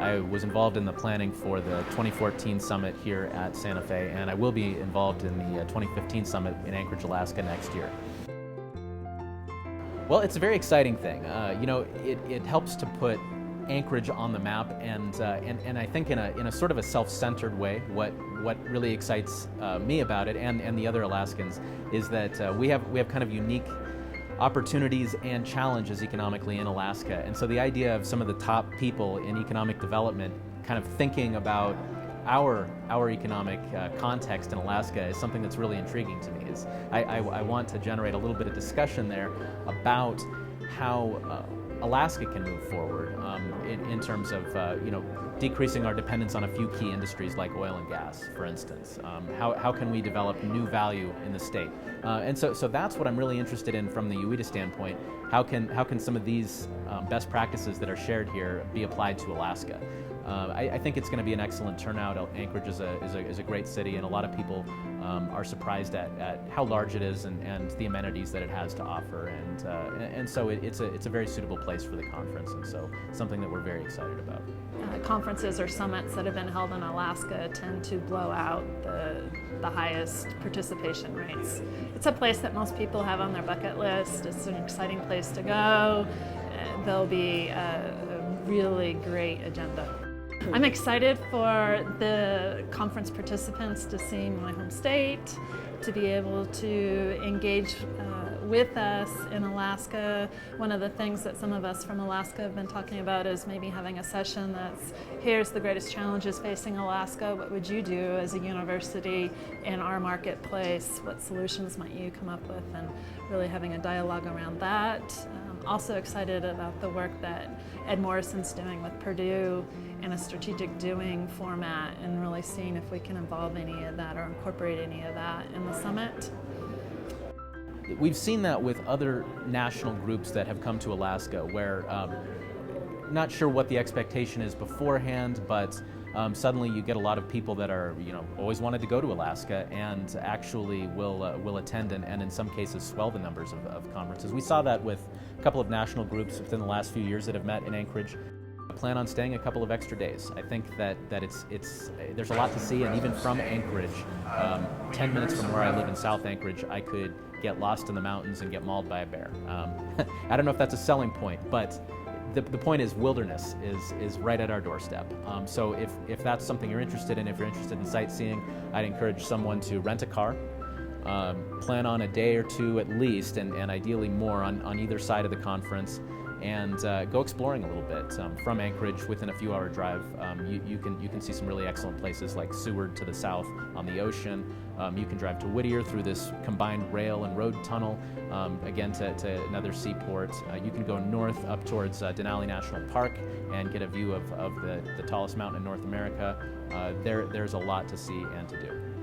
I was involved in the planning for the 2014 summit here at Santa Fe, and I will be involved in the 2015 summit in Anchorage, Alaska next year. Well, it's a very exciting thing. It helps to put Anchorage on the map, and I think in a sort of a self-centered way, what really excites me about it and the other Alaskans is that we have kind of unique opportunities and challenges economically in Alaska. And so the idea of some of the top people in economic development kind of thinking about our economic context in Alaska is something that's really intriguing to me. I want to generate a little bit of discussion there about how Alaska can move forward in terms of decreasing our dependence on a few key industries like oil and gas, for instance. How can we develop new value in the state? And so that's what I'm really interested in from the UEDA standpoint. How can some of these best practices that are shared here be applied to Alaska? I think it's going to be an excellent turnout. Anchorage is a great city, and a lot of people are surprised at how large it is and the amenities that it has to offer. And so it's a very suitable place for the conference, and so something that we're very excited about. Conferences or summits that have been held in Alaska tend to blow out the highest participation rates. It's a place that most people have on their bucket list. It's an exciting place to go. There'll be a really great agenda. I'm excited for the conference participants to see my home state, to be able to engage with us in Alaska. One of the things that some of us from Alaska have been talking about is maybe having a session that's, here's the greatest challenges facing Alaska. What would you do as a university in our marketplace? What solutions might you come up with? And really having a dialogue around that. Also excited about the work that Ed Morrison's doing with Purdue in a strategic doing format, and really seeing if we can involve any of that or incorporate any of that in the summit. We've seen that with other national groups that have come to Alaska where not sure what the expectation is beforehand, but suddenly you get a lot of people that are, always wanted to go to Alaska and actually will attend and in some cases swell the numbers of conferences. We saw that with a couple of national groups within the last few years that have met in Anchorage. I plan on staying a couple of extra days. I think that there's a lot to see, and even from Anchorage, 10 minutes from where I live in South Anchorage, I could get lost in the mountains and get mauled by a bear. I don't know if that's a selling point, but the point is wilderness is right at our doorstep. So if that's something you're interested in, if you're interested in sightseeing, I'd encourage someone to rent a car, plan on a day or two at least, and ideally more on either side of the conference, and go exploring a little bit. From Anchorage, within a few-hour drive, you can see some really excellent places like Seward to the south on the ocean. You can drive to Whittier through this combined rail and road tunnel, again to another seaport. You can go north up towards Denali National Park and get a view of the tallest mountain in North America. There's a lot to see and to do.